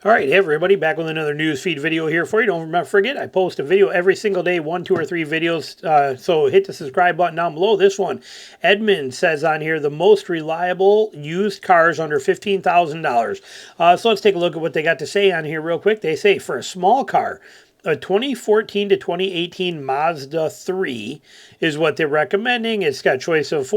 All right, hey everybody, back with another news feed video here for you. Don't forget, I post a video every single day, 1, 2, or 3 videos. So hit the subscribe button down below. This one, Edmund says on here, the most reliable used cars under $15,000. So let's take a look at what they got to say on here real quick. They say for a small car, a 2014 to 2018 Mazda 3 is what they're recommending. It's got choice of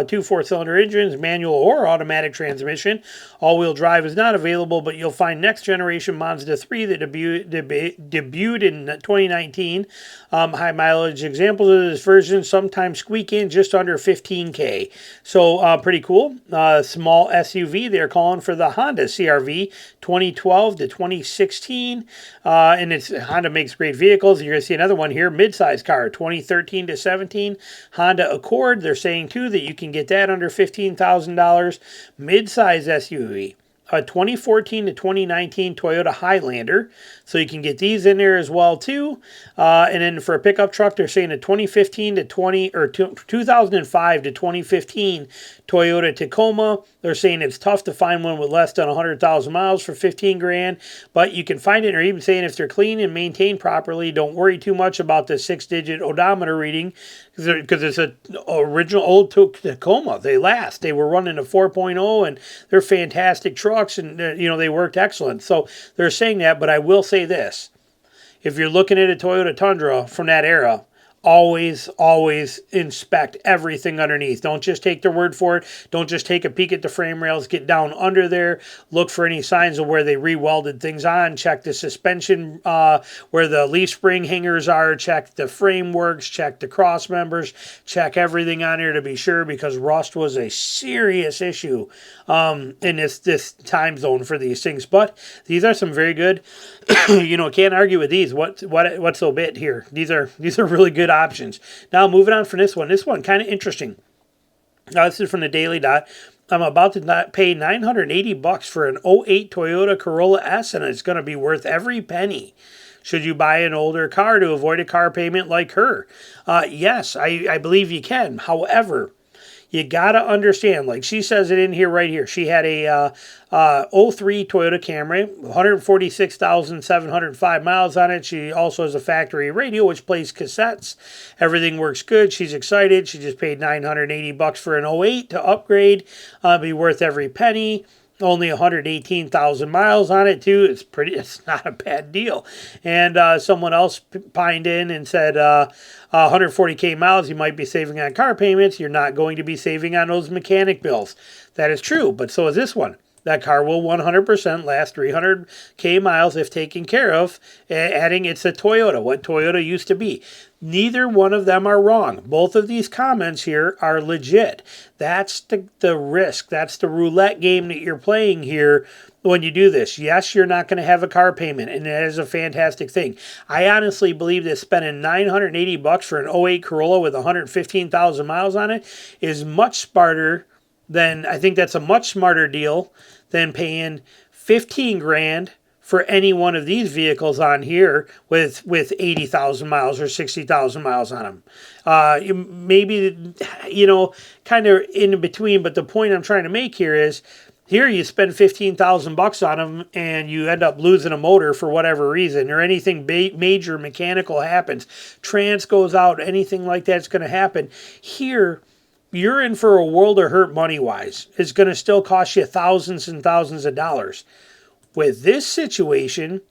two four-cylinder engines, manual or automatic transmission. All-wheel drive is not available, but you'll find next-generation Mazda 3 that debuted in 2019. High mileage examples of this version sometimes squeak in just under 15K. So pretty cool. Small SUV, they're calling for the Honda CRV 2012 to 2016. And Honda makes great vehicles. You're going to see another one here, mid-size car, 2013 to 17. Honda Accord, they're saying too that you can get that under $15,000. Mid-size SUV. A 2014 to 2019 Toyota Highlander. So you can get these in there as well too. And then for a pickup truck, they're saying a 2015 to 2005 to 2015 Toyota Tacoma. They're saying it's tough to find one with less than 100,000 miles for 15 grand, but you can find it. Or even saying if they're clean and maintained properly, don't worry too much about the 6-digit odometer reading because it's an original old Tacoma. They last. They were running a 4.0 and they're fantastic trucks, and they worked excellent. So they're saying that, but I will say this. If you're looking at a Toyota Tundra from that era, always inspect everything underneath. Don't just take their word for it. Don't just take a peek at the frame rails. Get down under there. Look for any signs of where they re-welded things on. Check the suspension, where the leaf spring hangers are. Check the frameworks. Check the cross members. Check everything on here to be sure, because rust was a serious issue in this time zone for these things. But these are some very good. Can't argue with these. What's so bit here? These are really good options. Now moving on from this one. This one kind of interesting. Now this is from the Daily Dot. I'm about to pay $980 for an '08 Toyota Corolla S, and it's going to be worth every penny. Should you buy an older car to avoid a car payment like her? Yes, I believe you can. However, you got to understand, like she says it in here right here. She had a '03 Toyota Camry, 146,705 miles on it. She also has a factory radio, which plays cassettes. Everything works good. She's excited. She just paid $980 for an '08 to upgrade. Be worth every penny. Only 118,000 miles on it too. It's not a bad deal. And someone else pined in and said 140K miles, you might be saving on car payments. You're not going to be saving on those mechanic bills. That is true, but so is this one. That car will 100% last 300K miles if taken care of, adding it's a Toyota, what Toyota used to be. Neither one of them are wrong. Both of these comments here are legit. That's the risk. That's the roulette game that you're playing here when you do this. Yes, you're not going to have a car payment, and that is a fantastic thing. I honestly believe that spending $980 for an '08 Corolla with 115,000 miles on it is much smarter than, I think that's a much smarter deal than paying 15 grand for any one of these vehicles on here with 80,000 miles or 60,000 miles on them. Maybe, kind of in between, but the point I'm trying to make here is, here you spend $15,000 on them and you end up losing a motor for whatever reason, or anything major mechanical happens. Trans goes out, anything like that's going to happen. Here, you're in for a world of hurt money-wise. It's going to still cost you thousands and thousands of dollars. With this situation,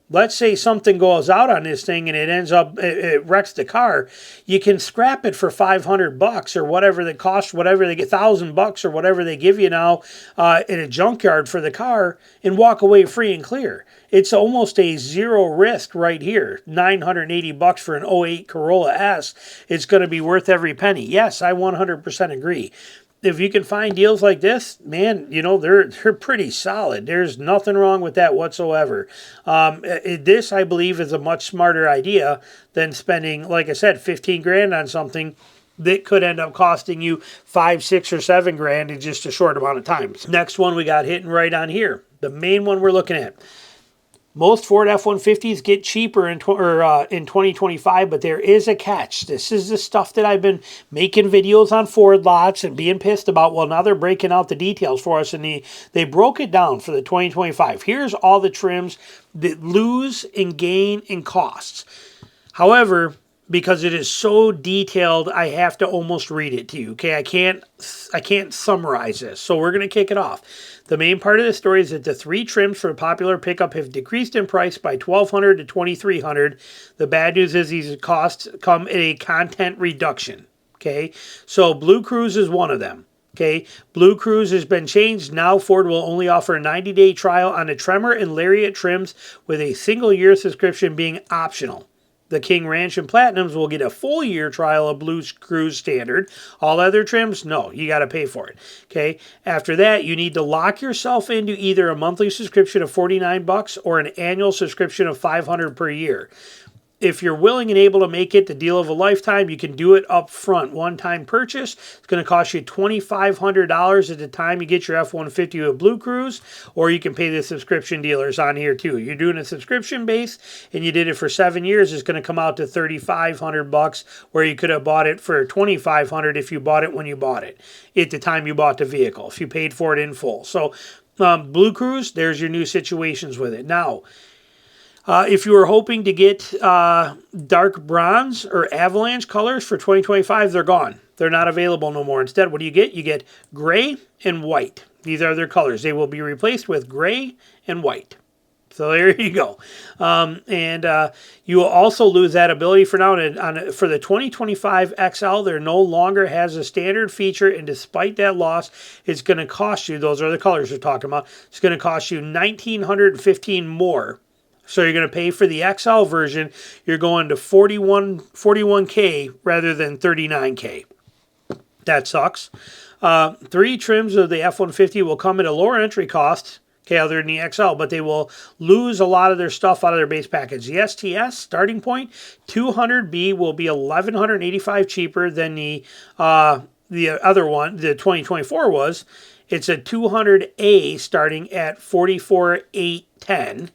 let's say something goes out on this thing and it wrecks the car, you can scrap it for $500 or whatever the cost, whatever they get, $1,000 or whatever they give you now in a junkyard for the car, and walk away free and clear. It's almost a zero risk right here. $980 for an '08 Corolla S. It's going to be worth every penny. Yes, I 100% agree. If you can find deals like this, man, they're pretty solid. There's nothing wrong with that whatsoever. This, I believe, is a much smarter idea than spending, like I said, 15 grand on something that could end up costing you 5, 6, or 7 grand in just a short amount of time. Next one we got hitting right on here. The main one we're looking at. Most Ford F-150s get cheaper in 2025, but there is a catch. This is the stuff that I've been making videos on Ford lots and being pissed about. Well, now they're breaking out the details for us, and they broke it down for the 2025. Here's all the trims that lose and gain in costs. However, because it is so detailed, I have to almost read it to you. Okay, I can't summarize this, so we're going to kick it off. The main part of the story is that the 3 trims for a popular pickup have decreased in price by $1,200 to $2,300. The bad news is these costs come at a content reduction. Okay, so Blue Cruise is one of them. Okay, Blue Cruise has been changed. Now Ford will only offer a 90-day trial on the Tremor and Lariat trims, with a single-year subscription being optional. The King Ranch and Platinums will get a full year trial of Blue Cruise Standard. All other trims, no, you got to pay for it. Okay. After that, you need to lock yourself into either a monthly subscription of $49 or an annual subscription of $500 per year. If you're willing and able to make it the deal of a lifetime, you can do it up front. One-time purchase. It's going to cost you $2,500 at the time you get your F-150 with Blue Cruise, or you can pay the subscription dealers on here too. You're doing a subscription base, and you did it for 7 years. It's going to come out to $3,500, where you could have bought it for $2,500 if you bought it when you bought it, at the time you bought the vehicle, if you paid for it in full. So Blue Cruise, there's your new situations with it. Now, if you were hoping to get dark bronze or avalanche colors for 2025, they're gone. They're not available no more. Instead, what do? You get gray and white. These are their colors. They will be replaced with gray and white. So there you go. You will also lose that ability for now. For the 2025 XL, there no longer has a standard feature, and despite that loss, it's going to cost you, those are the colors we're talking about, it's going to cost you $1,915 more. So you're going to pay for the XL version. You're going to 41K rather than 39K. That sucks. 3 trims of the F-150 will come at a lower entry cost, okay, other than the XL, but they will lose a lot of their stuff out of their base package. The STS starting point, 200B, will be $1,185 cheaper than the other one, the 2024 was. It's a 200A starting at $44,810.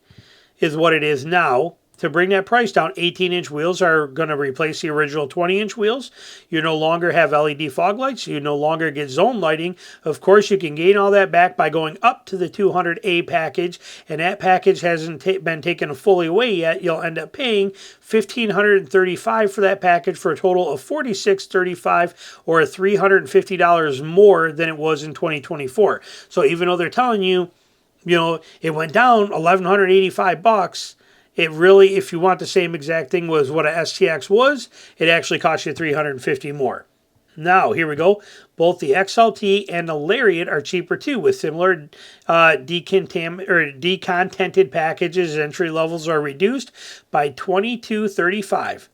Is what it is now. To bring that price down, 18-inch wheels are going to replace the original 20-inch wheels. You no longer have LED fog lights. You no longer get zone lighting. Of course, you can gain all that back by going up to the 200A package, and that package hasn't been taken fully away yet. You'll end up paying $1,535 for that package, for a total of $4,635, or $350 more than it was in 2024. So even though they're telling you, it went down $1,185. It really, if you want the same exact thing was what a STX was, it actually cost you $350 more. Now, here we go. Both the XLT and the Lariat are cheaper too, with similar decontented packages. Entry levels are reduced by $22.35.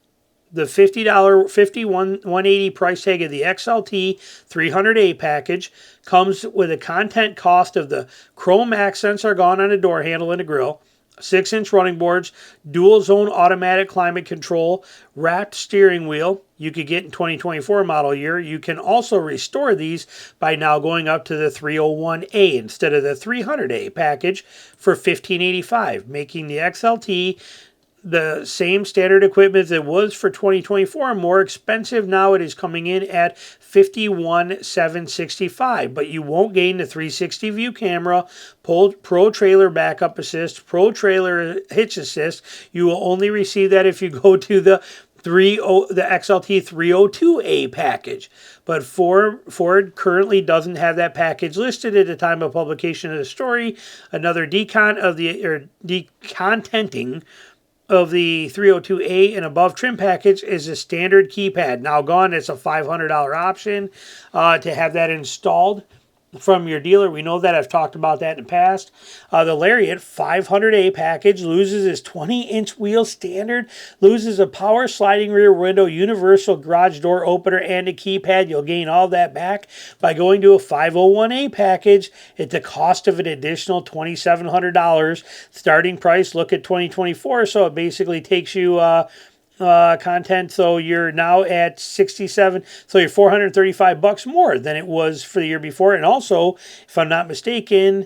The $180 price tag of the XLT 300A package comes with a content cost of the chrome accents are gone on the door handle and the grille, 6-inch running boards, dual zone automatic climate control, wrapped steering wheel you could get in 2024 model year. You can also restore these by now going up to the 301A instead of the 300A package for $1,585, making the XLT the same standard equipment as it was for 2024, more expensive. Now it is coming in at $51,765, but you won't gain the 360 view camera, Pro Trailer Backup Assist, Pro Trailer Hitch Assist. You will only receive that if you go to the XLT 302A package. But Ford currently doesn't have that package listed at the time of publication of the story. Another decontenting of the 302A and above trim package is a standard keypad. Now gone, it's a $500 option to have that installed from your dealer. We know that. I've talked about that in the past. The Lariat 500A package loses its 20-inch wheel standard, loses a power sliding rear window, universal garage door opener, and a keypad. You'll gain all that back by going to a 501A package at the cost of an additional $2,700. Starting price, look at 2024, so it basically takes you content, so you're now at 67, so you're $435 more than it was for the year before. And also, if I'm not mistaken,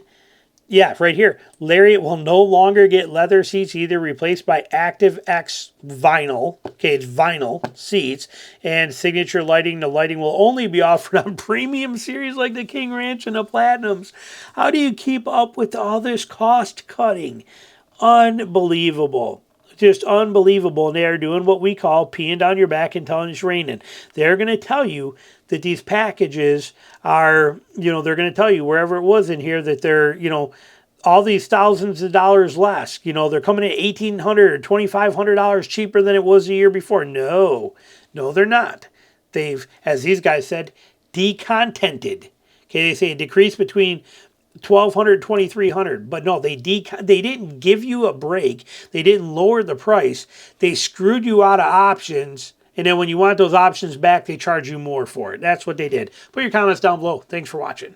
Yeah, right here. Lariat will no longer get leather seats, either replaced by Active X vinyl. Okay, it's vinyl seats. And signature lighting. The lighting will only be offered on premium series like the King Ranch and the Platinums. How do you keep up with all this cost cutting? Unbelievable. Just unbelievable. And they are doing what we call peeing down your back and telling it's raining. They're going to tell you that these packages are, they're going to tell you wherever it was in here that they're, all these thousands of dollars less. They're coming at $1,800 or $2,500 cheaper than it was the year before. No, they're not. They've, as these guys said, decontented. Okay, they say a decrease between 1,200, 2,300, but no, they didn't give you a break. They didn't lower the price. They screwed you out of options, and then when you want those options back, they charge you more for it. That's what they did. Put your comments down below. Thanks for watching.